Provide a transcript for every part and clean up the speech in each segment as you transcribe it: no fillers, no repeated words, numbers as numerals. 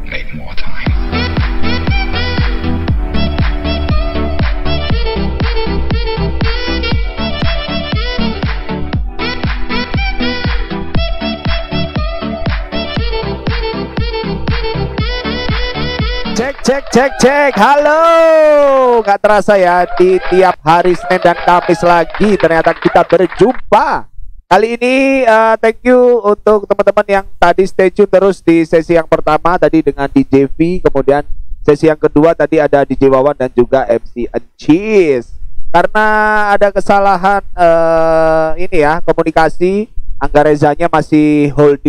make more time. Cek. Halo. Gak terasa ya, di tiap hari Senin dan Kamis lagi ternyata kita berjumpa. Kali ini thank you untuk teman-teman yang tadi stay tune terus di sesi yang pertama tadi dengan DJ V, kemudian sesi yang kedua tadi ada DJ Wawan dan juga MC Encis. Karena ada kesalahan ini ya, komunikasi, Angga Rezanya masih hold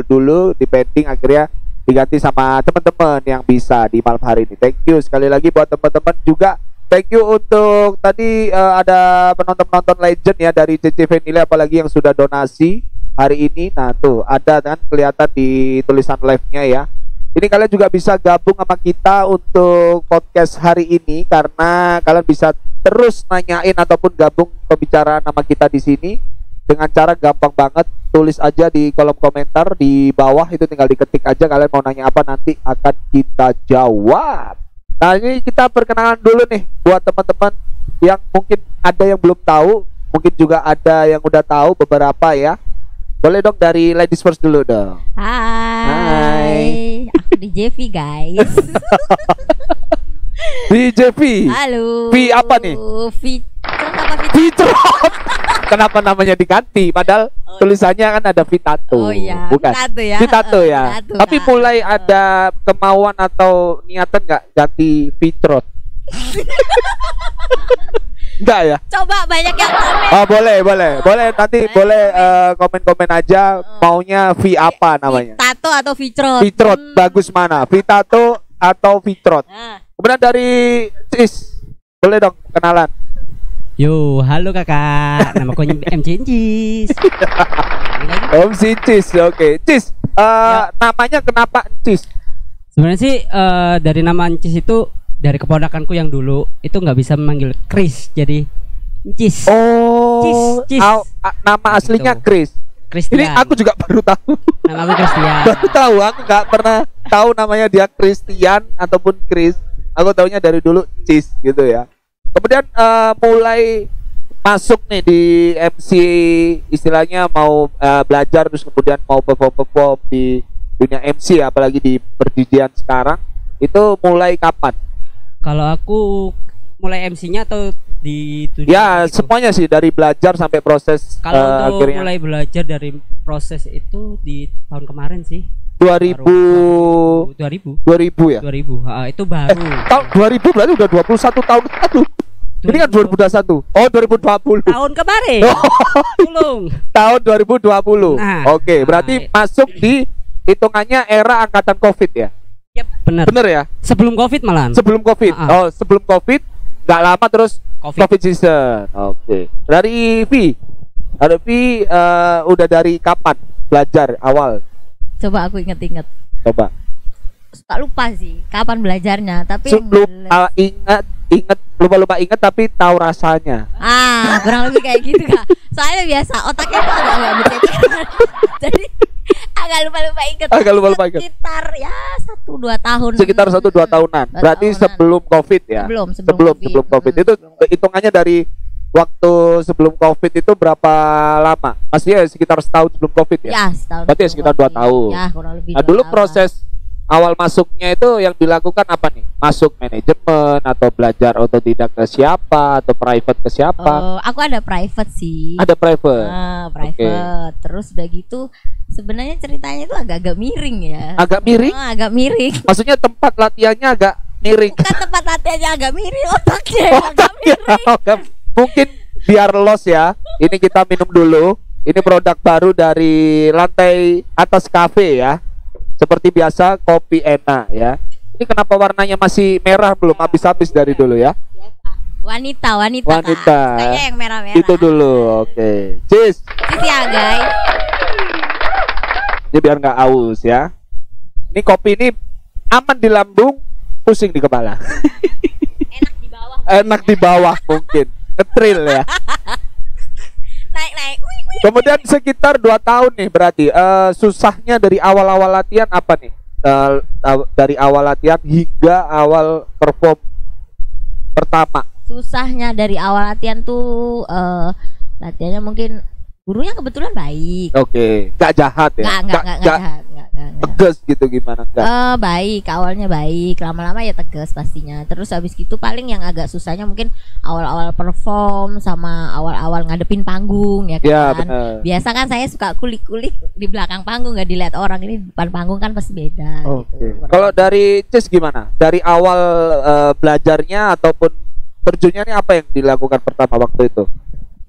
dulu, depending, akhirnya diganti sama teman-teman yang bisa di malam hari ini. Thank you sekali lagi buat teman-teman juga. Thank you untuk tadi ada penonton-penonton legend ya dari CC Vanilla, apalagi yang sudah donasi hari ini. Nah tuh ada kan kelihatan di tulisan live-nya ya. Ini kalian juga bisa gabung sama kita untuk podcast hari ini karena kalian bisa terus nanyain ataupun gabung pembicaraan sama kita di sini dengan cara gampang banget. Tulis aja di kolom komentar di bawah, itu tinggal diketik aja kalian mau nanya apa, nanti akan kita jawab. Nah ini kita perkenalan dulu nih buat teman-teman yang mungkin ada yang belum tahu, mungkin juga ada yang udah tahu beberapa ya. Boleh dong dari ladies first dulu dong. Hai. Aku DJ V guys. DJ V. Halo. V apa nih? Fitron. Kenapa namanya diganti? Padahal tulisannya kan ada Vitato. Oh iya, bukan? Vitato ya. Vitato, tapi kan. mulai ada kemauan atau niatan nggak ganti Fitron? Enggak ya? Coba banyak yang komen. Oh boleh nanti boleh komen-komen aja maunya V apa namanya? Vitato atau Fitron? Fitron bagus mana? Vitato atau Fitron? Nah. Kemudian dari Cis, boleh dong kenalan. Yo, halo kakak, nama aku MC Encis. Om si Cis, oke. Cis, namanya kenapa Cis? Sebenarnya sih dari nama Encis itu dari keponakanku yang dulu itu nggak bisa memanggil Chris, jadi Encis. Oh, Cis. Nama aslinya Gitu. Chris. Christian. Ini aku juga baru tahu. Nama aku Christian. Baru tahu, aku nggak pernah tahu namanya dia Christian ataupun Chris. Aku taunya dari dulu Cis gitu ya. Kemudian mulai masuk nih di MC, istilahnya mau belajar terus kemudian mau perform di dunia MC ya, apalagi di perdijian sekarang, itu mulai kapan? Kalau aku mulai MC-nya atau di Ya gitu? semuanya sih, dari belajar sampai proses Kalau untuk akhirnya mulai belajar dari proses itu di tahun kemarin sih. 2000 ya? 2000, itu baru. Tahun 2000 berarti udah 21 tahun lalu. Ini kan 2021. Oh 2020. Tahun kemarin. Tolong. Tahun 2020. Nah, Oke, berarti masuk di hitungannya era angkatan Covid ya? Yep, bener. Bener ya? Sebelum Covid malahan. Sebelum Covid. Oh, sebelum Covid nggak lama terus Covid. COVID season. Oke. Dari V. Ada V udah dari kapan belajar awal? Coba aku inget-inget. Coba. Suka lupa sih kapan belajarnya, tapi Ingat lupa ingat tapi tahu rasanya. Kurang lebih kayak gitu kak. Soalnya biasa otaknya tuh agak bercecer. Jadi agak lupa inget. Sekitar ya 1-2 tahun. Sekitar 1-2 tahunan. Berarti sebelum Covid ya? Sebelum Covid. Itu hitungannya dari waktu sebelum Covid itu berapa lama? Maksudnya sekitar setahun sebelum Covid ya? Ya, setahun. Berarti sekitar 2 tahun. Ya, kurang lebih. Nah, dulu proses awal masuknya itu yang dilakukan apa nih? Masuk manajemen atau belajar otodidak ke siapa atau private ke siapa? Aku ada private sih. Ada private. Private. Okay. Terus udah gitu sebenarnya ceritanya itu agak-agak miring ya. Agak miring? Agak miring. Maksudnya tempat latihannya agak miring. Bukan tempat latihannya agak miring, otaknya yang agak miring. Mungkin biar los ya. Ini kita minum dulu. Ini produk baru dari lantai atas cafe ya. Seperti biasa kopi enak ya. Ini kenapa warnanya masih merah, belum habis-habis dari dulu ya? Wanita. Kayaknya yang merah-merah. Itu dulu. Oke. Cheers. Cheers ya guys. Jadi biar nggak aus ya. Ini kopi ini aman di lambung, pusing di kepala. Enak di bawah. Enak di bawah mungkin. Ngetril ya. Naik. Kemudian sekitar 2 tahun nih berarti. Susahnya dari awal-awal latihan apa nih? dari awal latihan hingga awal perform pertama? Susahnya dari awal latihan tuh latihannya mungkin gurunya kebetulan baik. Oke, nggak jahat ya? Nggak jahat. Tegas gitu gimana? Baik, awalnya baik, lama-lama ya tegas pastinya. Terus habis gitu paling yang agak susahnya mungkin awal-awal perform sama awal-awal ngadepin panggung ya kan. Ya, bener. Biasa kan saya suka kulik-kulik di belakang panggung, nggak dilihat orang. Ini di depan panggung kan pasti beda. Oke. Gitu. Kalau dari Cis gimana? Dari awal belajarnya ataupun terjunnya ini apa yang dilakukan pertama waktu itu?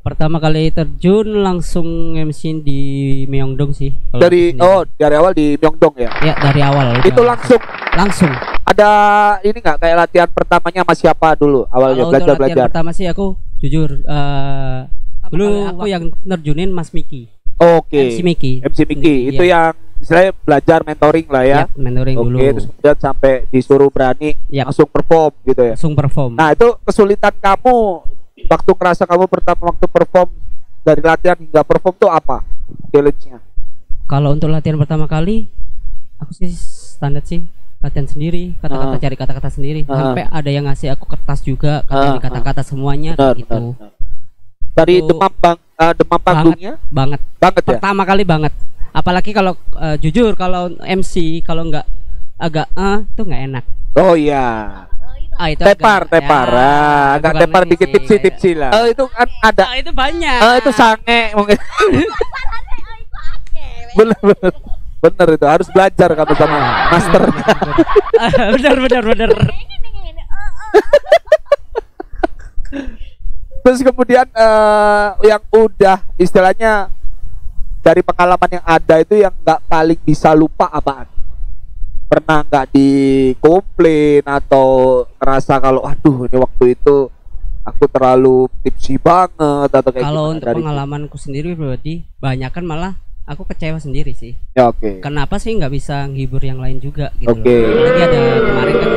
Pertama kali terjun langsung MC di Myeongdong sih. Dari awal di Myeongdong ya? Ya, dari awal. Itu langsung. Ada ini nggak kayak latihan pertamanya sama siapa dulu awalnya belajar? Latihan pertama sih aku jujur dulu aku yang nerjunin Mas Miki. Oke. MC Miki. Itu yang istilahnya belajar mentoring lah ya. Yep, mentoring dulu. Terus kemudian sampai disuruh berani langsung perform gitu ya. Langsung perform. Nah, itu kesulitan kamu waktu ngerasa kamu pertama waktu perform dari latihan hingga perform tuh apa challenge-nya? Kalau untuk latihan pertama kali aku sih standar sih latihan sendiri, cari kata-kata sendiri. Sampai ada yang ngasih aku kertas juga, kata-kata semuanya gitu. Dari demam panggungnya? Banget ya? Pertama kali banget. Apalagi kalau jujur kalau MC kalau nggak agak tuh nggak enak. Oh iya. Itu tepar tepar dikit tipsi lah. Itu kan ada. Itu banyak. Itu sange mungkin. bener itu harus belajar kamu sama masternya. bener. Terus kemudian yang udah istilahnya dari pengalaman yang ada itu yang nggak paling bisa lupa apaan? Pernah nggak dikomplain atau ngerasa kalau aduh ini waktu itu aku terlalu tipsi banget atau kayak kalau gimana? Untuk pengalamanku sendiri berarti banyak kan malah aku kecewa sendiri sih. Ya, oke. Kenapa sih nggak bisa nghibur yang lain juga gitu? Oke. Lagi ada kemarin kan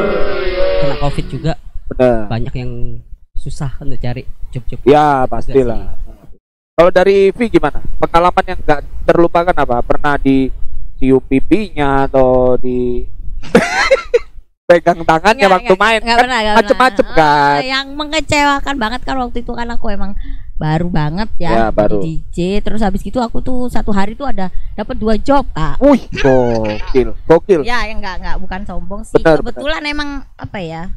kena COVID juga. Bener. Banyak yang susah untuk cari job-job. Ya pastilah. Kalau dari V gimana? Pengalaman yang nggak terlupakan apa? Pernah cium pipinya atau di pegang tangannya waktu main kan macem-macem kan. Yang mengecewakan banget kan waktu itu kan aku emang baru banget ya baru. Di DJ. Terus habis gitu aku tuh satu hari tuh ada dapat 2 job Kak. Wih gokil. Ya yang enggak bukan sombong sih. Kebetulan emang apa ya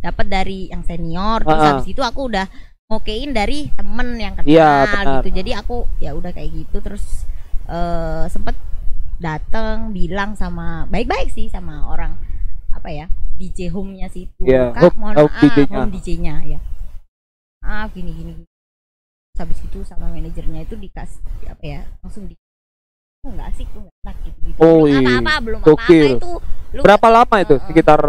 dapat dari yang senior. Terus habis itu aku udah ngokein dari temen yang kenal gitu. Jadi aku ya udah kayak gitu. Terus sempet dateng bilang sama baik-baik sih sama orang apa ya DJ home-nya situ. Kak mohon maaf home DJ-nya ya. Gini. Habis itu sama manajernya itu dikasih apa ya langsung nggak asik tuh nggak enak gitu. Apa belum apa-apa itu. Berapa lama itu sekitar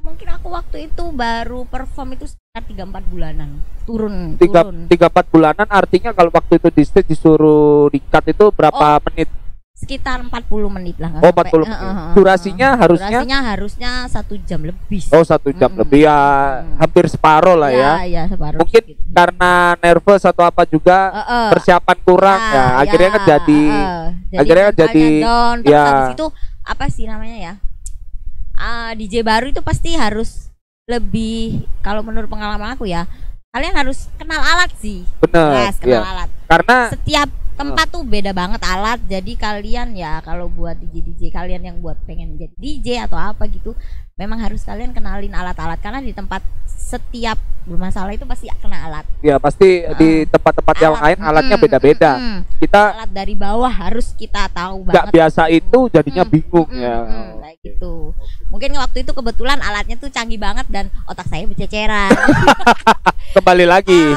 mungkin aku waktu itu baru perform itu sekitar 3-4 bulanan turun 3-4 bulanan artinya kalau waktu itu di stage disuruh di-cut itu berapa menit? Sekitar 40 menit lah. 40 menit. Durasinya harusnya 1 jam lebih. 1 jam lebih ya hampir separuh lah ya. Iya separuh. Mungkin gitu. Karena nervous atau apa juga persiapan kurang akhirnya kan jadi down. Terus habis itu apa sih namanya ya? DJ baru itu pasti harus lebih kalau menurut pengalaman aku ya kalian harus kenal alat sih. Benar. Kenal alat. Karena setiap tempat tuh beda banget alat. Jadi kalian ya kalau buat DJ kalian yang buat pengen jadi DJ atau apa gitu, memang harus kalian kenalin alat-alat karena di tempat setiap bermasalah itu pasti kena alat. Ya pasti di tempat-tempat yang lain alatnya beda-beda. Kita alat dari bawah harus kita tahu banget. Gak biasa itu jadinya bingung ya. Kayak gitu. Mungkin waktu itu kebetulan alatnya tuh canggih banget dan otak saya berceceran. Kembali lagi.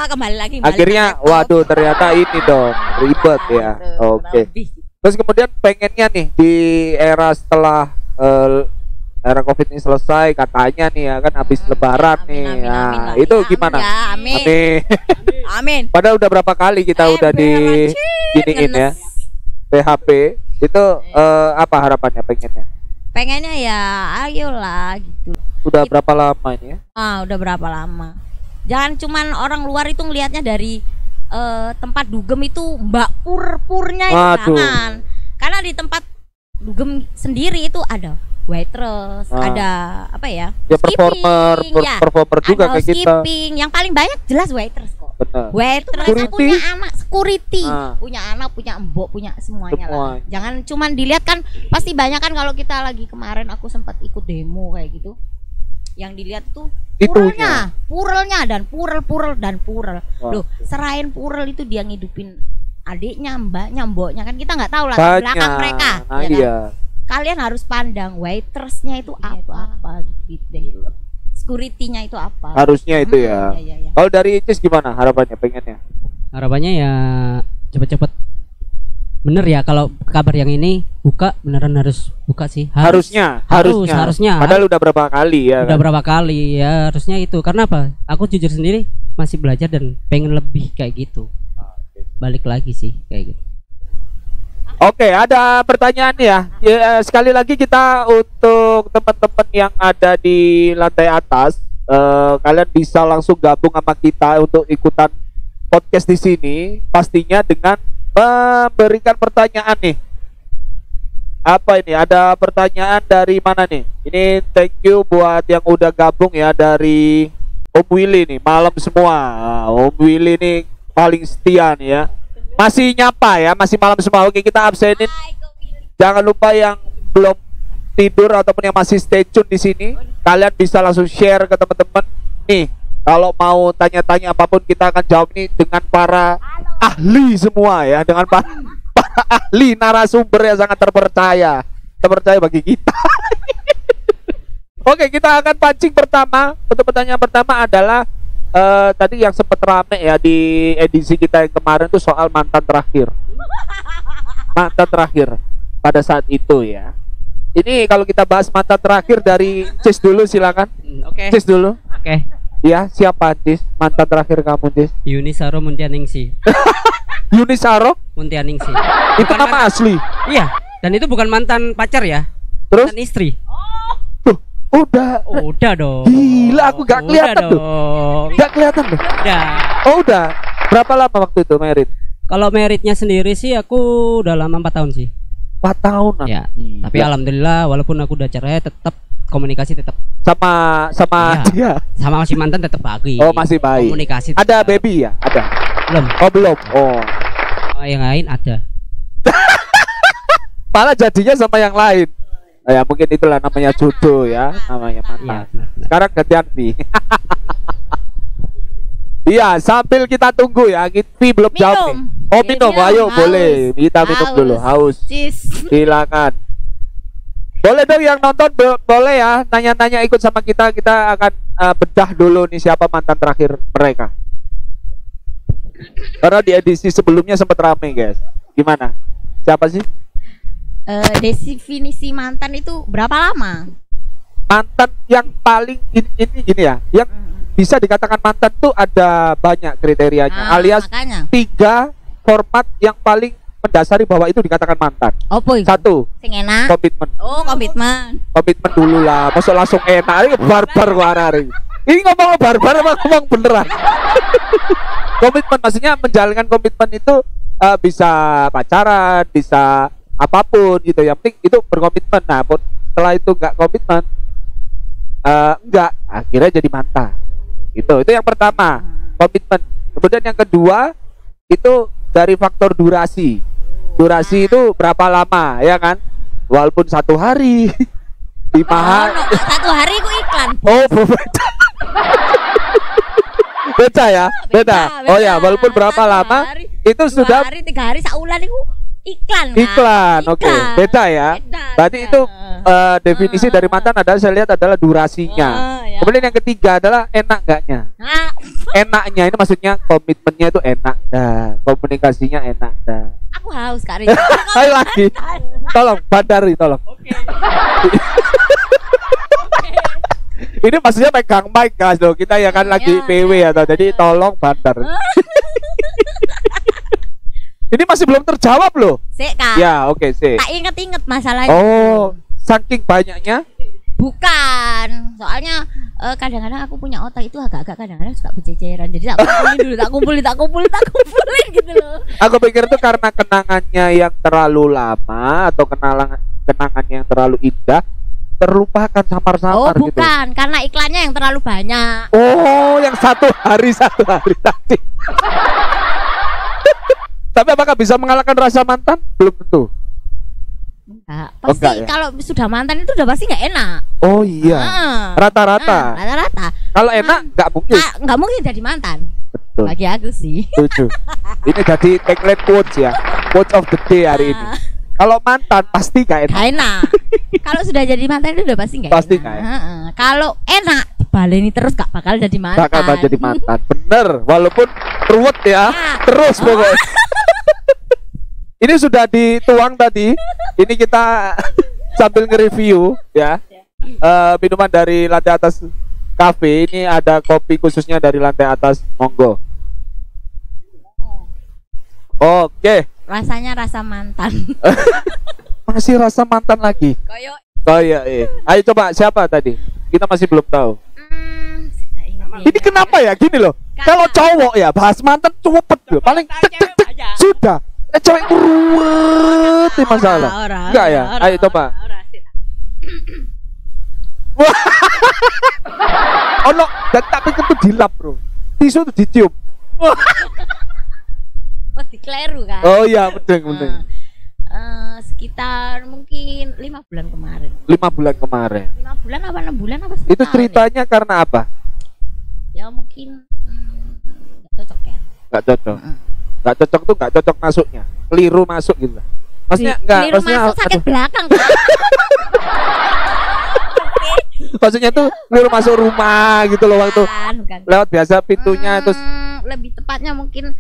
Akhirnya waduh ternyata ini dong ribet ya. Oke. Terus kemudian pengennya nih di era setelah era COVID ini selesai katanya nih ya kan habis lebaran nih. Nah, itu gimana? Amin. Padahal udah berapa kali kita udah di giniin ya. PHP itu apa harapannya pengennya ya ayolah gitu. Udah berapa lama ini ya? Udah berapa lama. Jangan cuman orang luar itu ngelihatnya dari tempat dugem itu mbak purnya itu jangan. Karena di tempat dugem sendiri itu ada waitress, ada apa ya? Ya performer juga ada kayak kita. Yang paling banyak jelas waitress kok. Benar. Waitress punya anak, security, punya anak, punya embok, punya semuanya lah. Jangan cuman dilihat kan, pasti banyak kan kalau kita lagi kemarin aku sempat ikut demo kayak gitu. Yang dilihat tuh purelnya dan purel. Loh, serain purel itu dia ngidupin adiknya, mbaknya, mboknya kan kita nggak tahu lah belakang mereka. Nah, ya iya. Kan? Kalian harus pandang waitersnya itu apa gitu deh. Security-nya itu apa? Harusnya itu ya. Iya. Kalau dari Icis gimana harapannya, pengennya? Harapannya ya cepet-cepet. Bener ya, kalau kabar yang ini buka beneran harus buka sih. Harusnya. Padahal udah berapa kali ya? Udah kan? Berapa kali ya, harusnya itu. Karena apa? Aku jujur sendiri masih belajar dan pengen lebih kayak gitu. Balik lagi sih kayak gitu. Oke, ada pertanyaan ya. Sekali lagi kita untuk teman-teman yang ada di lantai atas, kalian bisa langsung gabung sama kita untuk ikutan podcast di sini. Pastinya dengan memberikan pertanyaan nih. Apa ini? Ada pertanyaan dari mana nih? Ini thank you buat yang udah gabung ya, dari Om Willy nih, malam semua. Om Willy nih paling setia nih ya. Masih nyapa ya, masih malam semua. Oke, kita absenin. Jangan lupa yang belum tidur ataupun yang masih stay tune di sini, kalian bisa langsung share ke teman-teman. Nih, kalau mau tanya-tanya apapun kita akan jawab nih dengan para ahli semua ya, dengan para ahli narasumber yang sangat terpercaya bagi kita. Oke, kita akan pancing pertama. Untuk pertanyaan pertama adalah tadi yang sempat rame ya di edisi kita yang kemarin tuh soal mantan terakhir pada saat itu ya. Ini kalau kita bahas mantan terakhir dari Cis dulu, silakan. Oke. Cis dulu. Oke. Ya, siapa Cis? Mantan terakhir kamu, Cis? Yunisaro Muntianingsi. Yunisaro Muntianingsi. Itu nama asli? Iya. Dan itu bukan mantan pacar ya. Terus? Mantan istri. Udah dong. Gila, aku gak kelihatan tuh. Gak kelihatan tuh. Udah. Oh udah. Berapa lama waktu itu merit? Kalau meritnya sendiri sih aku udah lama 4 tahun sih. 4 tahun. Ya. Tapi alhamdulillah walaupun aku udah cerai tetap komunikasi tetap sama dia. Sama masih mantan tetap baik. Oh, masih baik. Komunikasi. Ada baby ya? Ada. Belum. Oh, belum. Oh. Yang lain ada. Malah jadinya sama yang lain. Ya mungkin itulah namanya jodoh ya, namanya mantan. Sekarang gantian Vi. Iya, sambil kita tunggu ya. Vi belum jawab nih. Oh, minum. Ayo, boleh. Kita minum dulu. Haus. Silakan. Boleh dong yang nonton, boleh ya nanya-nanya ikut sama kita. Kita akan bedah dulu nih siapa mantan terakhir mereka. Karena di edisi sebelumnya sempat rame, guys. Gimana? Siapa sih? Definisi mantan itu berapa lama? Mantan yang paling ini gini ya, yang bisa dikatakan mantan tuh ada banyak kriterianya, alias makanya 3 format yang paling mendasari bahwa itu dikatakan mantan. Oh, boy. 1, sing enak. Komitmen. Oh, komitmen. Komitmen dulu lah, masuk langsung enak. Ini barbar warari. Ini ngomong barbar apa ngomong beneran? Komitmen maksudnya menjalankan komitmen itu bisa pacaran, bisa apapun gitu, yang penting itu berkomitmen. Nah, setelah itu nggak komitmen, enggak, akhirnya jadi mantan. Itu yang pertama, komitmen. Kemudian yang kedua itu dari faktor durasi. Durasi itu berapa lama, ya kan? Walaupun 1 hari, 5 hari. 1 hari ku iklan. Oh, beda. Beda ya, beda. Oh ya, walaupun berapa lama itu sudah 2 hari, 3 hari, saulan itu iklan. Oke. Beda ya. Berarti itu definisi dari mantan adalah saya lihat adalah durasinya. Ya. Kemudian yang ketiga adalah enak enggaknya. Enaknya ini maksudnya komitmennya itu enak dah, komunikasinya enak dah. Aku haus Kak. Ayo lagi. Tolong Bandari, tolong. Oke. Ini maksudnya pegang mic guys loh. Kita ya kan lagi PW atau jadi tolong Bandar. Ini masih belum terjawab loh. Sik, Kak. Ya, oke, sik. Tak inget-inget masalahnya. Oh, saking banyaknya? Bukan. Soalnya kadang-kadang aku punya otak itu agak-agak kadang-kadang suka berceceran. Jadi tak kumpulin dulu, tak kumpulin gitu loh. Aku pikir itu karena kenangannya yang terlalu lama atau kenangan yang terlalu indah terlupakan samar-samar gitu. Oh bukan, karena iklannya yang terlalu banyak. Oh, yang satu hari tadi. Tapi apakah bisa mengalahkan rasa mantan? Belum tentu. Enggak, pasti ya? Kalau sudah mantan itu udah pasti nggak enak. Oh iya. Rata-rata. Rata-rata. Kalau enak nggak mungkin. Nggak mungkin jadi mantan. Betul. Bagi aku sih. Setuju. Ini jadi tagline quotes ya. Quotes of the day hari ini. Kalau mantan pasti gak enak. Kalau sudah jadi mantan itu udah pasti nggak enak. Pasti gak enak. Kalau enak dibaleni terus gak bakal jadi mantan. Bakal jadi mantan. Bener. Walaupun ruwet ya. Terus pokoknya. Ini sudah dituang tadi. Ini kita sambil nge-review ya. Minuman dari lantai atas cafe. Ini ada kopi khususnya dari lantai atas. Monggo. Oke. Rasanya rasa mantan. Masih rasa mantan lagi. Kayak ayo coba siapa tadi? Kita masih belum tahu. Ini kenapa ya gini loh. Kalau cowok ya bahas mantan cepet loh. Paling sudah. Cewek ruwet masalah. Enggak ya? Ayo coba. Oh no, dan tapi itu dilap bro. Tisu itu ditiup. Oh dikleru kan? Oh iya betul. Sekitar mungkin 5 bulan kemarin. 5 bulan kemarin. 5 bulan apa 6 bulan apa setahun? Itu ceritanya ya? Karena apa? Ya mungkin nggak cocok ya. Nggak cocok. Nggak cocok tuh nggak cocok masuknya. Keliru masuk gitu. Maksudnya enggak, keliru maksudnya masuk sakit belakang. Maksudnya tuh keliru masuk rumah gitu loh waktu. Bukan. Lewat biasa pintunya terus lebih tepatnya mungkin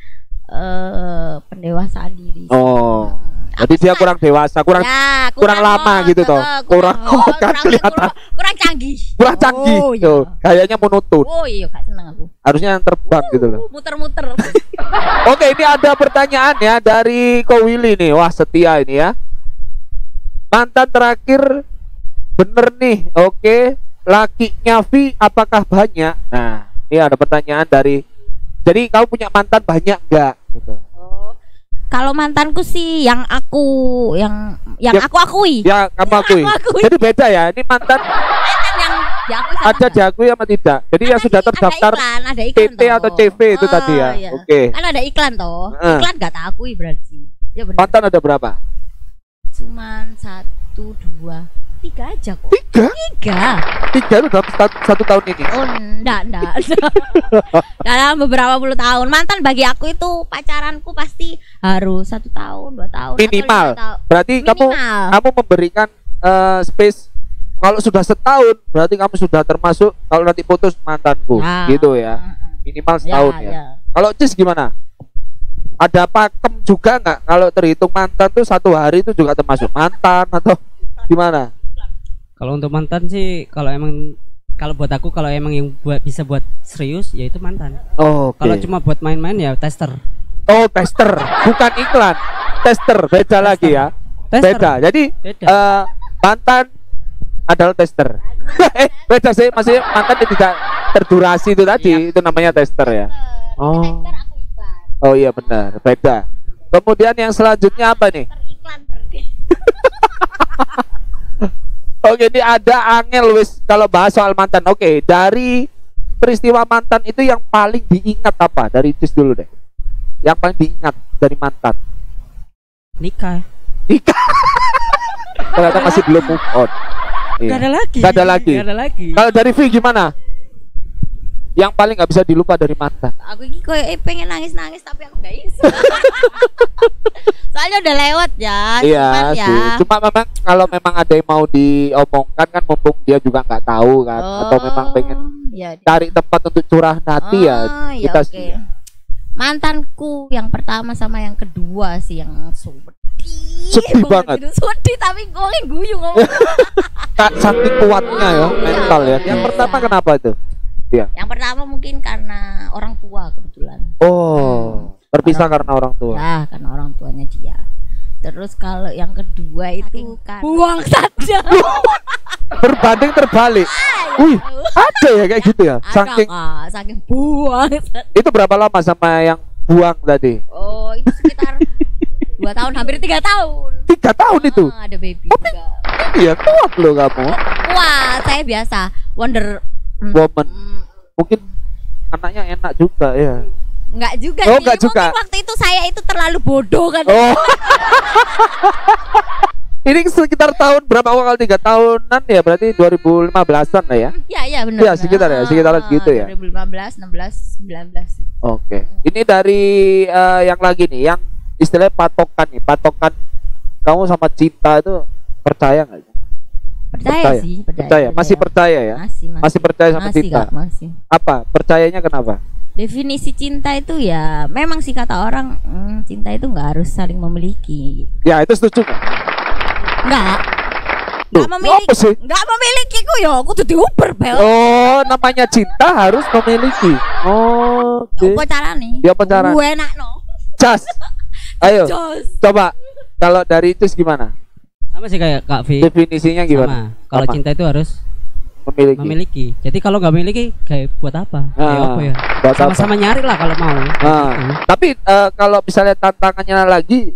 pendewasaan diri. Oh. Jadi dia kurang dewasa, kurang lama gitu toh. Kurang kelihatan. Kurang canggih. Kurang canggih. Oh, iya. Tuh, kayaknya monoton. Oh iya, gak seneng aku. Harusnya yang terbang gitu loh. Muter-muter. Oke, ini ada pertanyaan ya dari Ko Willy nih. Wah, setia ini ya. Mantan terakhir bener nih. Oke, lakinya V apakah banyak? Nah, ini ada pertanyaan dari. Jadi kamu punya mantan banyak enggak gitu. Kalau mantanku sih yang aku akui. Ya, kamu akui. Jadi beda ya. Ini mantan yang diakui sama ada diakui sama tidak. Jadi yang sudah terdaftar ada iklan PT atau CV itu tadi ya. Iya. Oke. Kan ada iklan toh. Iklan enggak tak akui berarti. Ya benar. Mantan ada berapa? Cuman 1, 2, 3 aja kok. 3 itu dalam 1 tahun ini. Oh enggak dalam beberapa puluh tahun. Mantan bagi aku itu pacaranku pasti harus 1 tahun 2 tahun minimal tahun. Berarti minimal. kamu memberikan space. Kalau sudah setahun berarti kamu sudah termasuk kalau nanti putus mantanku gitu ya. Minimal setahun ya. Kalau Cis gimana? Ada pakem juga nggak? Kalau terhitung mantan tuh 1 hari itu juga termasuk mantan atau gimana? Kalau untuk mantan sih, kalau buat aku kalau emang yang bisa buat serius ya itu mantan. Oh, okay. Kalau cuma buat main-main ya tester. Oh, tester, bukan iklan. Tester beda lagi ya. Tester. Beda. Jadi mantan adalah tester. Beda sih, masih mantan yang tidak terdurasi itu tadi, itu namanya tester ya. Oh. Oh iya benar, beda. Kemudian yang selanjutnya apa nih? Oke, ini ada Angel wis kalau bahas soal mantan. Oke, dari peristiwa mantan itu yang paling diingat apa? Dari Cis dulu deh. Yang paling diingat dari mantan. Nikah. Ternyata masih belum move on. Gak ada lagi. Gak ada lagi. Kalau dari V gimana? Yang paling nggak bisa dilupa dari mantan. Aku ini kayak pengen nangis tapi aku gak bisa. Soalnya udah lewat ya. Iya sih. Cuma memang kalau memang ada yang mau diomongkan kan mumpung dia juga nggak tahu kan, atau memang pengen cari tempat untuk curah hati kita sih. Mantanku yang pertama sama yang kedua sih yang sedih banget. Sedih tapi gue guyu ngomong. Saking kuatnya ya mental ya. Yang pertama kenapa itu? Yang pertama mungkin karena orang tua kebetulan. Oh, berpisah karena orang tua. Ya, karena orang tuanya dia. Terus kalau yang kedua itu kan buang saja. Berbanding terbalik. Wih, ada ya kayak gitu ya. Saking buang. Itu berapa lama sama yang buang tadi? Oh, itu sekitar 2 2 tahun, hampir 3 tahun. 3 tahun itu. Ada baby juga. Iya, kuat loh kamu. Wah, saya biasa Wonder Woman. Mungkin anaknya enak juga ya. Enggak juga Oh, sih. enggak juga. Mungkin waktu itu saya itu terlalu bodoh kan. Oh. Ini sekitar tahun berapa awal 3 tahunan ya, berarti 2015-an lah ya. Iya benar. Iya, sekitar ya, sekitaran segitu ya. 2015, 16, 19. Oke. Ini dari yang lagi nih, yang istilahnya patokan nih, patokan kamu sama cinta itu percaya nggak? Percaya sih, percaya. Masih percaya ya? Masih percaya sama masih, cinta. Kak, masih. Apa? Percayanya kenapa? Definisi cinta itu ya memang sih kata orang cinta itu nggak harus saling memiliki. Ya, itu setuju nggak? Nggak memiliki. Nggak memiliki ku ya, aku tuh diuber bel. Oh, namanya cinta harus memiliki. Oh, oke. Apa caranya? Ya, apa cara? Gue enak no. Jas. Ayo. Jos. Coba. Kalau dari itu gimana? Sama sih kayak Kak V. Definisinya gimana? Kalau cinta itu harus memiliki. Jadi kalau nggak memiliki kayak buat apa? Kayak apa ya? Sama-sama nyari lah kalau mau. Tapi kalau misalnya tantangannya lagi,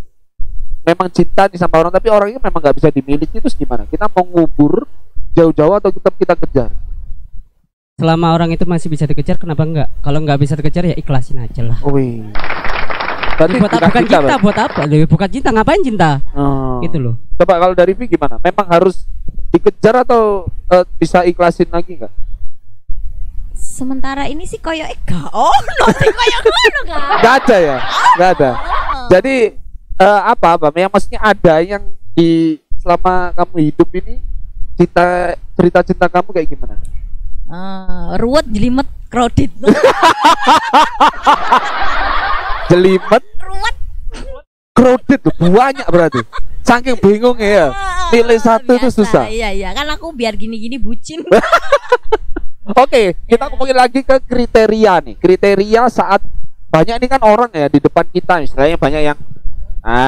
memang cinta nih sama orang, tapi orangnya memang nggak bisa dimiliki, terus gimana? Kita mau ngubur jauh-jauh atau tetap kita kejar? Selama orang itu masih bisa dikejar, kenapa enggak? Kalau nggak bisa dikejar ya ikhlasin aja lah. Wih. Berarti buat apa? Bukan cinta, buat apa? Bukan cinta, ngapain cinta? Gitu loh. Coba kalau dari Vi gimana? Memang harus dikejar atau bisa ikhlasin lagi nggak? Sementara ini sih koyo gak ono sih koyo ngono kan. Gak ada ya? Gak ada. Jadi apa yang maksudnya ada yang di selama kamu hidup ini cerita cinta kamu kayak gimana? Ruwet, jelimet, kredit. Jelimet, ruwet, kredit banyak berarti. Saking bingung ya. Pilih satu itu susah. Iya, kan aku biar gini-gini bucin. Oke, kita ngomongin lagi ke kriteria nih. Kriteria saat banyak ini kan orang ya di depan kita, istilahnya banyak yang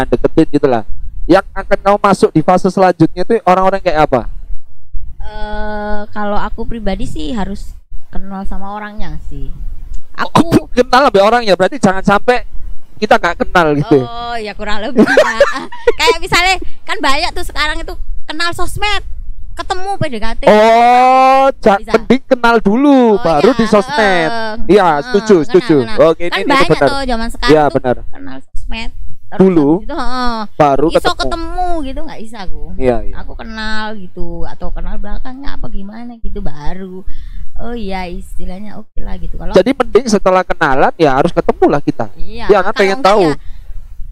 deketin gitulah. Yang akan kamu masuk di fase selanjutnya itu orang-orang kayak apa? Kalau aku pribadi sih harus kenal sama orangnya sih. Aku kenal lebih orangnya, berarti jangan sampai kita nggak kenal gitu. Oh ya kurang lebih ya. Kayak misalnya kan banyak tuh sekarang itu kenal sosmed, ketemu PDKT. Oh, mending kenal dulu baru di sosmed. Iya, setuju. Oke, kan ini banyak benar. tuh zaman sekarang ya, tuh benar. kenal sosmed dulu gitu, baru ketemu gitu nggak bisa aku. Iya. Aku kenal gitu atau kenal belakangnya apa gimana gitu baru. Oh iya istilahnya oke lah gitu. Kalau jadi mending setelah kenalan ya harus ketemu lah kita. Iya. Ya kan pengen tahu.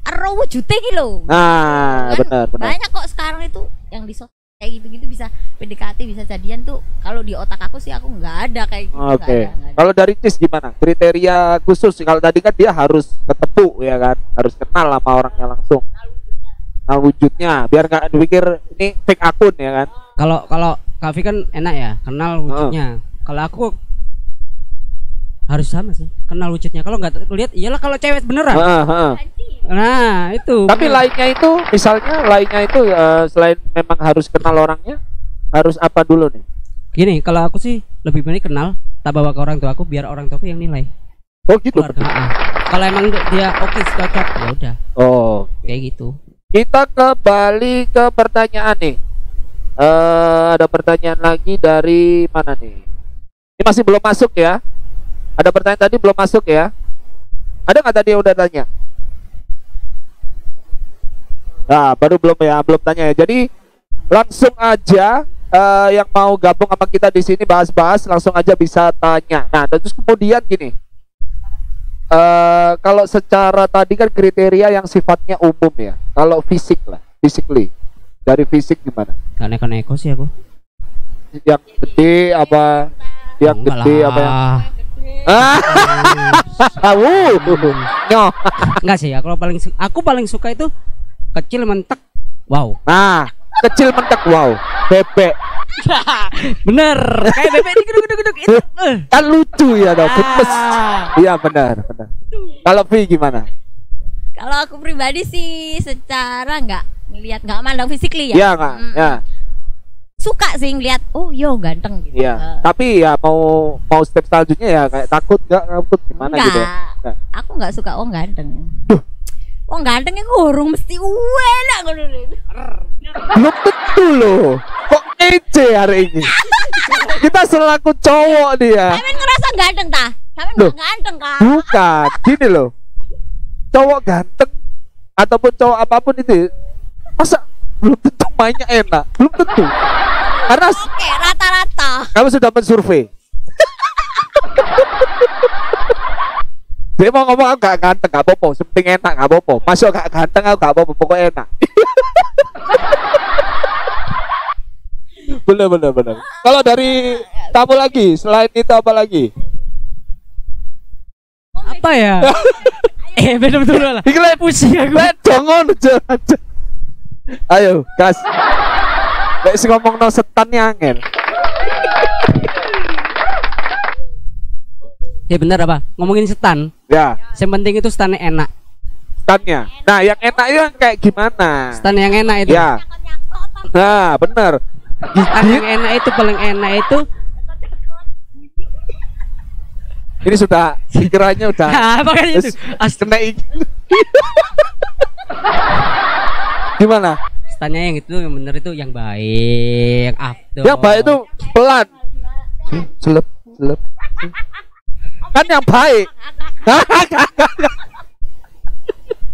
Ero wujudnya gitu loh. Nah, kan benar. Banyak kok sekarang itu yang di kayak gitu-gitu bisa PDKT bisa jadian tuh. Kalau di otak aku sih aku nggak ada kayak gitu. Oke. Kalau dari Cis gimana? Kriteria khusus kalau tadi kan dia harus ketemu ya kan, harus kenal sama orangnya langsung. Nah wujudnya biar nggak dipikir ini fake akun ya kan. Kalau Kavi kan enak ya kenal wujudnya. Kalau aku harus sama sih kenal wujudnya. Kalau nggak lihat iyalah kalau cewek beneran. Nah itu. Tapi lainnya itu misalnya selain memang harus kenal orangnya, harus apa dulu nih? Gini, kalau aku sih lebih baik kenal, tak bawa ke orang tua aku biar orang tua aku yang nilai. Oh gitu. Kalau emang dia oke cocok ya udah. Oh kayak gitu. Kita kembali ke pertanyaan nih. Ada pertanyaan lagi dari mana nih? Ini masih belum masuk ya? Ada pertanyaan tadi belum masuk ya? Ada nggak tadi yang udah tanya? Nah, baru belum tanya ya. Jadi langsung aja yang mau gabung sama kita di sini bahas-bahas langsung aja bisa tanya. Nah, terus kemudian gini. Kalau secara tadi kan kriteria yang sifatnya umum ya. Kalau fisik lah, physically. Dari fisik gimana? Karena eko sih aku. Yang gede apa? Yang gede apa yang enggak sih, aku paling suka itu kecil mentek. Wow. Nah, kecil mentek wow. Bebek. Bener, kayak bebek digeduk-geduk itu. Kan lucu ya dong, gemes. Iya benar. Kalau Vi gimana? Kalau aku pribadi sih secara nggak mandang fisikly ya. Iya nggak, ya. Suka sih ngeliat, oh yo ganteng gitu. Iya. Tapi ya mau step selanjutnya ya kayak takut gimana enggak, gitu. Aku nggak suka ganteng. kok ganteng iku urung mesti enak ngono lho. Belum tentu loh. Kok ngece hari ini? Kita selaku cowok dia. Sampeyan ngerasa ganteng ta? Sampeyan Loh, enggak ganteng kan? bukan, gini loh. Cowok ganteng ataupun cowok apapun itu, masa belum tentu mainnya enak? Belum tentu. Karena Oke, rata-rata. kamu sudah mensurvei. Dia mau ngomong aku gak ganteng, gak apa-apa, penting enak, gak apa-apa. Masuk gak ganteng, aku gak apa-apa, pokoknya enak. Bener. Kalau dari kamu lagi, selain itu apa lagi? Apa ya? Betul-betul lah. Iklan Pusing aku. jangan. Ayo, gas. Lek sing ngomong no setan angel. Ya benar apa? Ngomongin setan. Ya, Yang penting itu setannya enak. setannya. Nah, yang enak itu yang kayak gimana? Stan yang enak itu. Ya. Nah, bener. Stan yang enak itu paling enak itu. Ini sudah pikirannya udah. Nah, makanya itu. Kena gimana? Stannya yang itu yang benar itu yang baik, yang afdol. Yang baik itu pelan. Selep. Kan yang baik.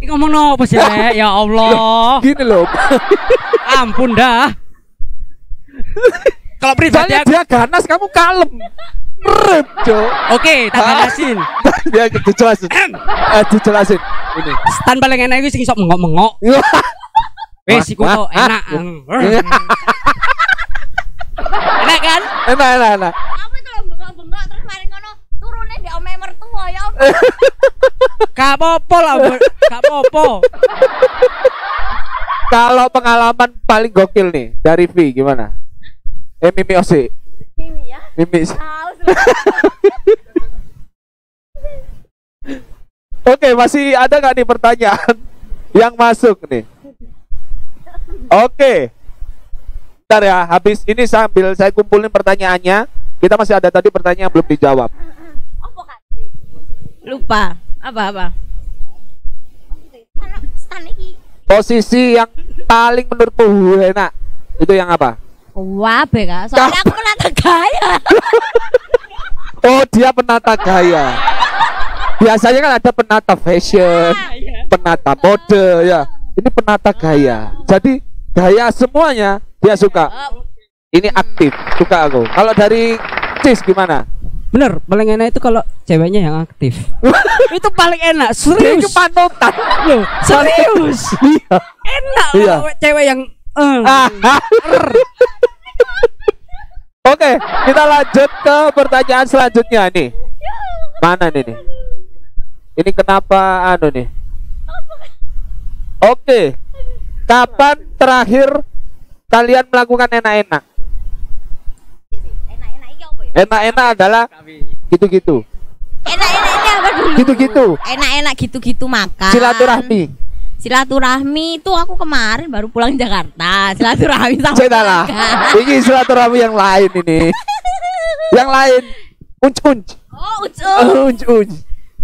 Ini ngomong apa sih, Rek? Ya Allah. Gini loh. Ampun dah. Kalau pribadi Soalnya aku, dia ganas, kamu kalem. Rem, Cok. oke, tak ganasin. Dia dijelasin. Ini. Stan paling enak itu sing sok mengok-mengok. Wes iku to enak. Enak kan? Enak. Kamu itu lho bengok-bengok terus mari ngono turune di omahe mertua ya. Gak apa-apa lah, gak apa-apa. Kalau pengalaman paling gokil nih dari V gimana? Mimi Osi. Mimi ya. Mimi. Tahu. Oke, masih ada nggak nih pertanyaan yang masuk nih? Oke. Bentar ya, habis ini sambil saya kumpulin pertanyaannya. Kita masih ada tadi pertanyaan yang belum dijawab. Apa kan? Lupa. Apa? Stan iki. Posisi yang paling menurutmu enak itu yang apa? Wabe Kak. Soalnya aku penata gaya. Oh, dia penata gaya. Biasanya kan ada penata fashion, penata mode ya. Ini penata gaya. Jadi gaya semuanya dia suka. Ini aktif, suka aku. Kalau dari Cis gimana? Bener, paling enak itu kalau ceweknya yang aktif. Itu paling enak, Dia serius. itu panutan. Loh, serius. Iya. Enak Iya. kalau cewek yang Oke, kita lanjut ke pertanyaan selanjutnya nih. Mana nih? Ini kenapa nih? Oke. Kapan terakhir kalian melakukan enak-enak? Enak-enak iki apa ya? Enak-enak adalah gitu-gitu. Enak-enak ini apa dulu? Gitu-gitu. Enak-enak gitu-gitu makan. Silaturahmi itu aku kemarin baru pulang Jakarta. Silaturahmi sama Cedalah. keluarga. Ini silaturahmi yang lain ini. Yang lain. Unc. Oh, ucuk. Unc.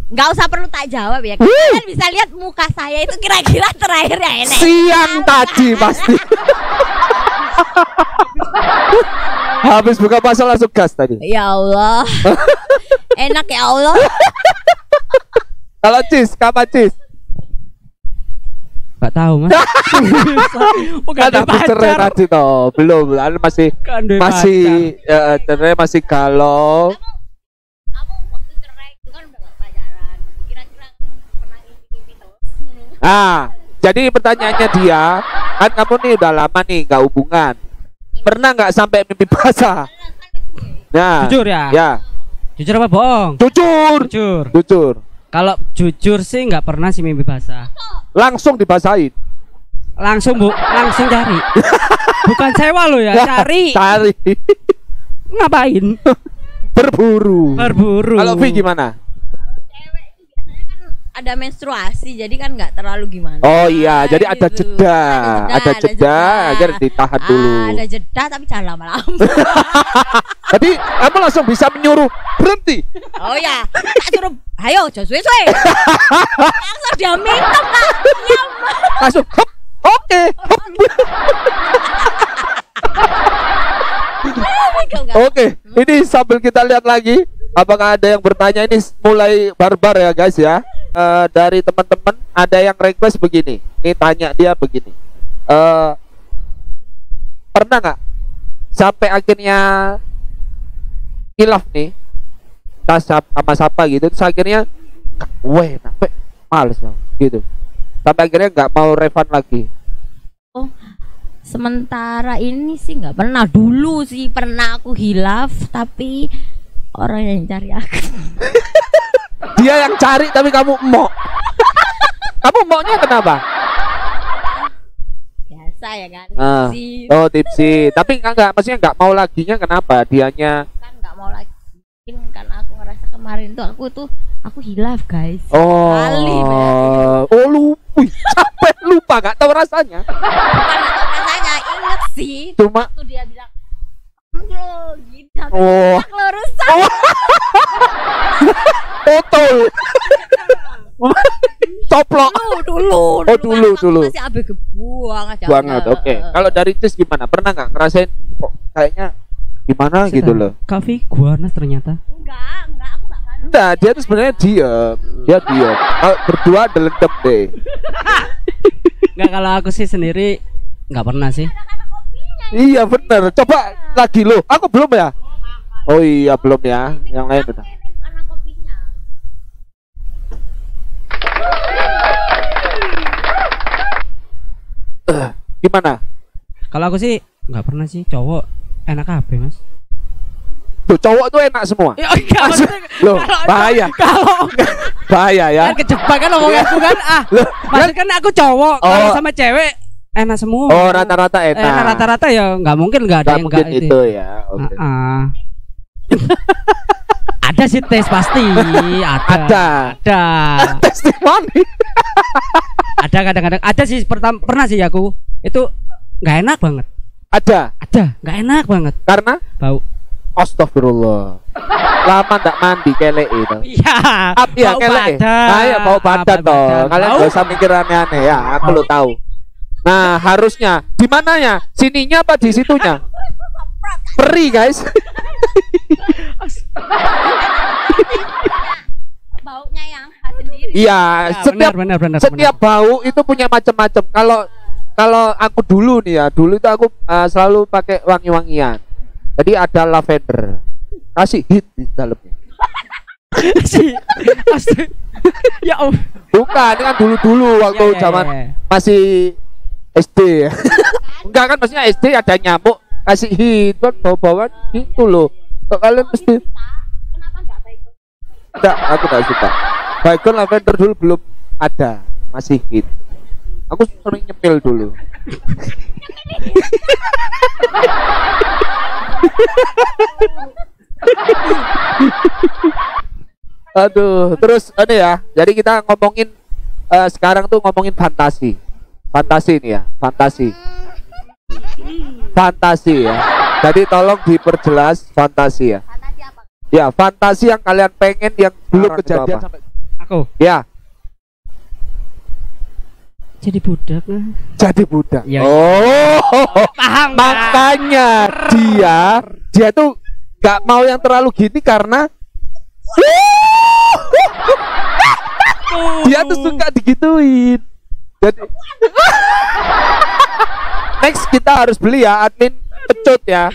Nggak usah perlu tak jawab ya. Kalian bisa lihat muka saya itu kira-kira terakhir ya enak. Siang tadi pasti. Habis buka puasa langsung gas tadi. Ya Allah. Enak ya Allah. Kalau Cis, kapan Cis? Gak tahu mas. Kan habis cerai tadi toh. Belum, masih cerai masih galau. Kamu waktu cerai itu kan udah gak pacaran. Kira-kira pernah ngimpi tuh? Jadi pertanyaannya dia, kan kamu nih udah lama nih nggak hubungan. Pernah nggak sampai mimpi basah? Nah, Jujur ya? Ya. Jujur apa bohong? Jujur. Kalau jujur sih nggak pernah sih mimpi basah. Langsung dibasahin. Langsung cari. Bukan sewa lo ya, cari. Ngapain? Berburu. Kalau Vi gimana? Cewek itu biasanya kan ada menstruasi, jadi kan nggak terlalu gimana. Oh iya, jadi ada gitu. jeda. Ada jeda agar ditahan dulu. Ada jeda tapi jangan lama-lama. Jadi kamu langsung bisa menyuruh berhenti. Oh ya, tak suruh, ayo jangan suwe-suwe. Langsung dia minum Kak. Iya. Langsung hop, oke. Oke, ini sambil kita lihat lagi, apakah ada yang bertanya. Ini mulai barbar ya guys ya. Dari teman-teman ada yang request begini. Ini tanya dia begini. Pernah nggak sampai akhirnya hilaf nih, sama siapa gitu, terus akhirnya, weh, sampai males gitu, sampai akhirnya nggak mau refund lagi. Oh, sementara ini sih nggak pernah. Dulu sih pernah aku hilaf, tapi orang yang cari aku. Dia yang cari tapi kamu mau. Kamu maunya kenapa? Biasa ya kan. Tipsi. Oh, tipsi. Tapi enggak, maksudnya nggak mau laginya kenapa? Dianya kan nggak mau lagi. Karena aku ngerasa kemarin tuh aku hilaf guys. Oh. Kali, oh lupa. Sampai lupa nggak tahu rasanya. Bukan rasanya, inget sih. Cuma tuh dia bilang gitu. Oh. Rusak. Oh. Botol. Coplok. Dulu. Oh, dulu. Masih abe kebuang aja. Banget. Oke. Kalau dari Cis gimana? Pernah nggak ngerasain kok kayaknya gimana gitu loh? Kavi guarnas ternyata. Enggak, aku enggak kan. Enggak, dia tuh sebenarnya diam. Dia diam. Kalau berdua delendem deh. Enggak, kalau aku sih sendiri nggak pernah sih. Iya bener. Coba lagi lo. Aku belum ya. Oh iya belum ya. Yang lain udah. Gimana? Kalau aku sih nggak pernah sih. Cowok enak apa mas? Tuh cowok tuh enak semua. Ya, loh, bahaya. Kalau bahaya ya. Kan kejebak kan omongan aku kan. Maksud kan aku cowok. Kalau sama cewek enak semua. Oh, rata-rata enak. Rata-rata ya nggak mungkin nggak ada yang nggak itu ya. Okay. Ada sih tes pasti. Ada. Testimoni. Ada kadang-kadang. Ada sih pernah sih aku. Itu nggak enak banget. Ada nggak enak banget. Karena bau. Astagfirullah. Lama nggak mandi kelek itu. Iya. Ya kelek. Ya bau badan toh. Kalian nggak usah mikir aneh-aneh ya. Aku lo tahu. Nah harusnya di mananya? Sininya apa di situnya? Perih guys. Baunya yang khas sendiri. Iya. Setiap benar. bau itu punya macam-macam. Kalau aku dulu nih ya, dulu itu aku selalu pakai wangi-wangian. Jadi ada lavender, kasih hit di dalamnya. Ya Allah. Bukan, ini kan dulu waktu zaman masih SD. Enggak kan, maksudnya SD ada nyamuk, kasih hit, bau-bauan gitu loh. Kok kalian mesti? Kenapa enggak baygon? Enggak, aku enggak suka. Baygon lavender dulu belum ada, masih hit. Aku sering nyepil dulu. Aduh, terus ini ya. Jadi kita ngomongin sekarang tuh ngomongin fantasi. Fantasi nih ya, fantasi. Fantasi ya. Jadi tolong diperjelas fantasi ya. Fantasi apa? Ya, fantasi yang kalian pengen yang belum kejadian sampai. Aku. Ya. Jadi budak lah. Jadi budak. Ya, oh, paham. Makanya dia tuh gak mau yang terlalu gini karena dia tuh suka digituin. Jadi next kita harus beli ya admin pecut ya.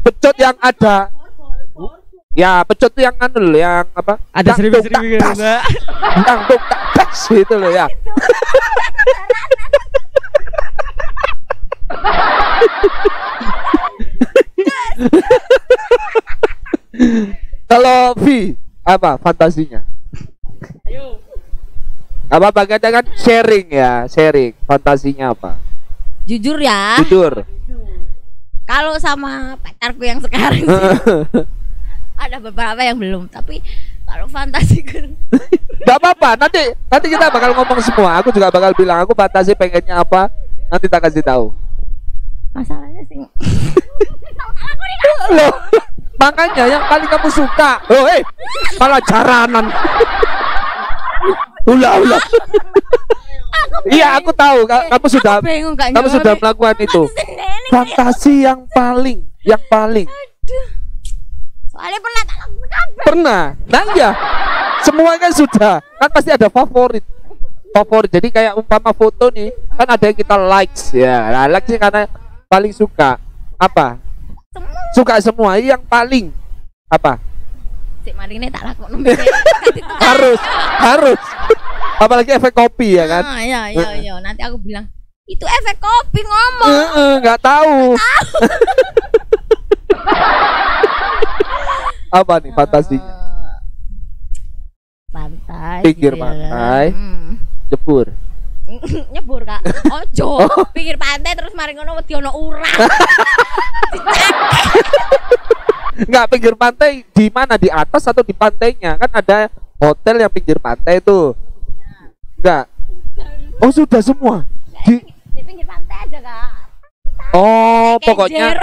Pecut yang ada. Ya pecut yang anu loh, yang apa? Ada seribu-seribu gitu. Yang tuk tak das itu loh ya. Kalau V apa fantasinya? Ayo. Apa bagiannya kan sharing ya, sharing fantasinya apa? Jujur ya. Jujur. Kalau sama pacarku yang sekarang sih, ada beberapa yang belum, tapi kalau fantasiku Gak apa-apa, nanti kita bakal ngomong semua. Aku juga bakal bilang aku fantasi pengennya apa, nanti tak kasih tahu. masalahnya sih Loh, Makanya yang paling kamu suka. Oh, malah jaranan. Ulah. Iya, aku tahu kamu sudah melakukan itu. Fantasi yang paling. Soalnya pernah tak lakukan. Pernah. Nah iya. Semua kan sudah. Kan pasti ada favorit. Jadi kayak umpama foto nih, kan ada yang kita likes ya. Nah, likes karena paling suka. Apa? Suka semua. Yang paling apa? Sik marine tak lakon. harus. Apalagi efek kopi ya kan? Iya. Nanti aku bilang, itu efek kopi ngomong. Nggak tahu. Apa nih fantasinya? Pantai. Pinggir gitu pantai. Ya. Nyebur Kak. Ojo. Pinggir pantai terus mari ngono wedi ono urang. Enggak, pinggir pantai di mana? Di atas atau di pantainya? Kan ada hotel yang pinggir pantai tuh. Enggak. Oh, sudah semua. Di pinggir pantai aja Kak. Oh, pokoknya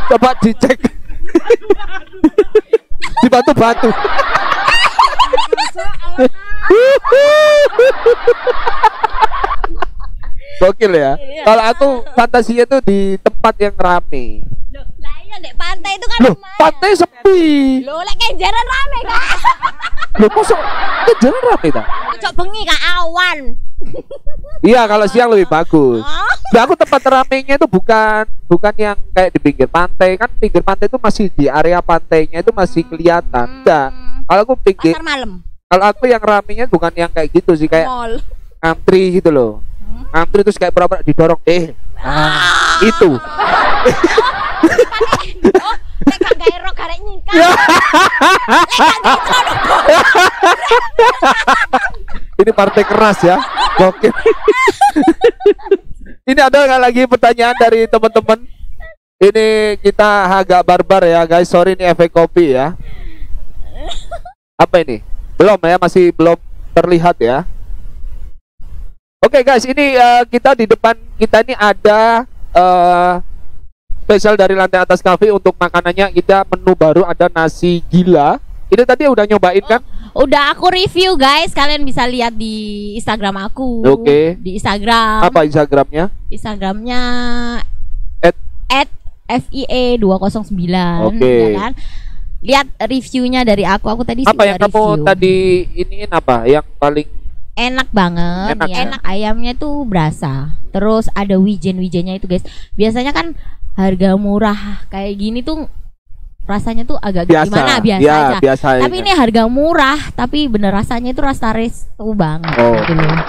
coba dicek di batu-batu. Gokil ya. Kalau aku fantasinya tuh di tempat yang rame. Lah iya dek pantai itu kan pantai sepi. Loh, lek kenjeran rame Kak. Loh, kok kenjeran rame ta? Cok bengi Kak awan. Iya, kalau siang lebih bagus. Nah, aku tempat ramenya itu bukan yang kayak di pinggir pantai. Kan pinggir pantai itu masih di area pantainya itu masih kelihatan. Enggak. Kalau aku pinggir pasar malam. Kalau aku yang ramenya bukan yang kayak gitu sih, kayak Mall. Antri gitu loh. Antri terus kayak pura-pura didorong. Itu. Oh, lek gak gawe rok garek nyingkang. Ini partai keras ya. Gokil. Ini ada nggak lagi pertanyaan dari teman-teman? Ini kita agak barbar ya guys. Sorry, ini efek kopi ya. Apa ini? Belum ya, masih belum terlihat ya. Oke guys, ini kita di depan kita ini ada spesial dari Lantai Atas Cafe untuk makanannya. Kita menu baru, ada nasi gila. Ini tadi udah nyobain kan? Udah aku review guys, kalian bisa lihat di Instagram aku. Oke. Di Instagram. Apa Instagramnya? Instagramnya @FIE209. Oke. Ya kan? Lihat reviewnya dari aku tadi apa yang review. kamu tadi iniin apa? Yang paling enak banget. Enak, enak. Ayamnya tuh berasa. Terus ada wijen-wijennya itu guys. Biasanya kan harga murah kayak gini tuh rasanya tuh agak gimana biasa aja. Biasa tapi ini harga murah, tapi bener rasanya itu rasa resto banget gitu loh.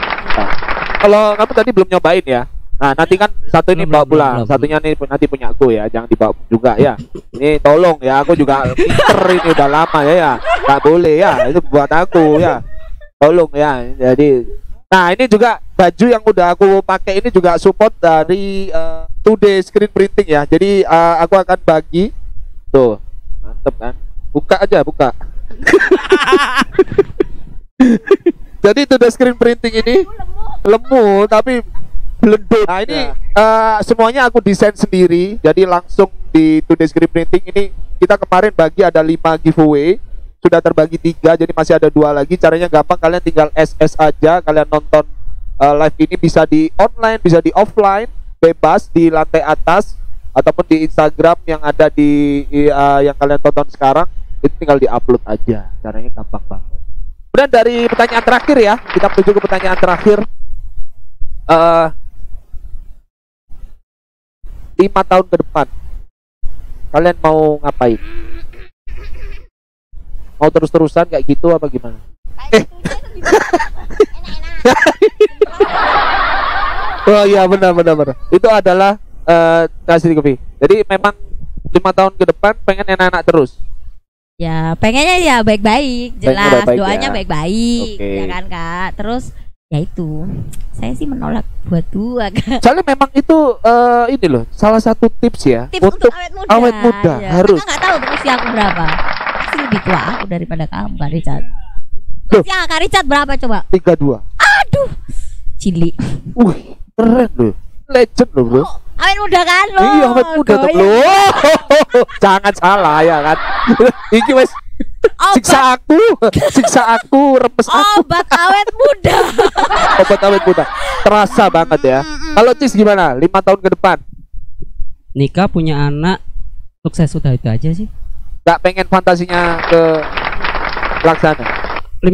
Kalau kamu tadi belum nyobain ya. Nah, nanti kan satu ini bawa pulang, satunya nih nanti punya aku ya, jangan dibawa juga ya. Ini tolong ya, aku juga pinter ini udah lama ya. Nggak boleh ya, itu buat aku ya. Tolong ya. Jadi nah, ini juga baju yang udah aku pakai ini juga support dari 2D screen printing ya. Jadi aku akan bagi tuh, mantep kan? Buka aja, buka. Jadi 2D screen printing ini lemu tapi belendut. Nah ini semuanya aku desain sendiri. Jadi langsung di 2D screen printing ini kita kemarin bagi ada 5 giveaway. Sudah terbagi 3, jadi masih ada 2 lagi. Caranya gampang, kalian tinggal SS aja. Kalian nonton live ini bisa di online, bisa di offline, bebas di Lantai Atas ataupun di Instagram yang ada di yang kalian tonton sekarang. Itu tinggal di-upload aja. Caranya gampang banget. Kemudian dari pertanyaan terakhir ya, kita menuju ke pertanyaan terakhir. 5 tahun ke depan kalian mau ngapain? Mau terus-terusan kayak gitu apa gimana? Oh iya, benar. Itu adalah kasih kopi. Jadi memang 5 tahun ke depan pengen enak-enak terus. Ya pengennya ya baik-baik, jelas baik-baik, doanya ya. baik-baik, Oke. ya kan Kak. Terus ya itu, saya sih menolak buat 2 Kak. Soalnya memang itu ini loh, salah satu tips ya. Tips untuk awet muda, ya. Harus. Kakak nggak tahu tuh usia aku berapa. Pasti lebih tua aku daripada kamu Kak Richard. Loh. Usia Kak Richard berapa coba? 32. Aduh, cili. Keren loh. legend loh bro. Awet muda kan lo. Iya awet muda tuh bro. Jangan salah ya kan. Iki wes siksa aku, remes aku. Obat awet muda. Obat awet muda. Terasa banget ya. Kalau Cis gimana? 5 tahun ke depan? Nikah, punya anak, sukses, sudah itu aja sih. Gak pengen fantasinya ke laksana? 5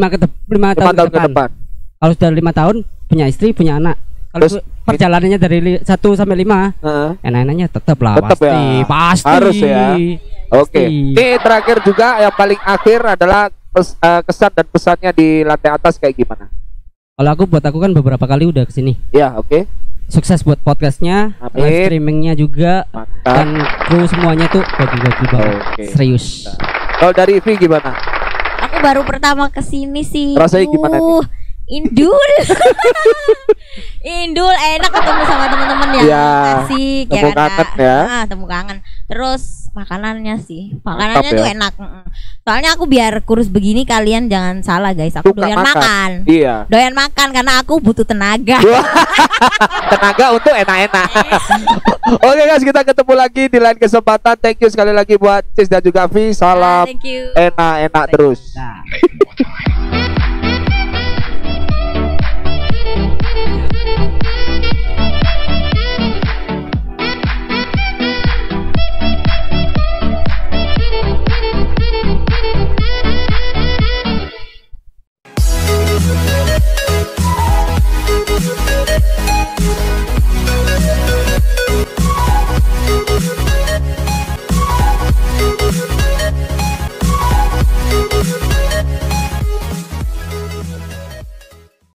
tahun ke depan. Kalau sudah 5 tahun punya istri, punya anak. Kalau perjalanannya dari 1 sampai 5, enak-enaknya tetap lah. Pasti. Harus ya. Oke. Ini terakhir juga yang paling akhir adalah kesan dan pesannya di lantai atas kayak gimana? Kalau buat aku kan beberapa kali udah kesini. Ya, oke. Sukses buat podcastnya, live streamingnya juga. Mantap. Dan kru semuanya tuh bagi-bagi banget. Serius. Kalau dari Ivi gimana? Aku baru pertama kesini sih. Rasanya gimana nih? Indul. Indul enak ketemu sama teman-teman yang asik ya kan. Temu kangen. Terus makanannya tuh enak. Soalnya aku biar kurus begini kalian jangan salah guys. Aku doyan makan. Iya. Doyan makan karena aku butuh tenaga. Tenaga untuk enak-enak. Oke guys, kita ketemu lagi di lain kesempatan. Thank you sekali lagi buat Cis dan juga Vi. Salam enak-enak terus.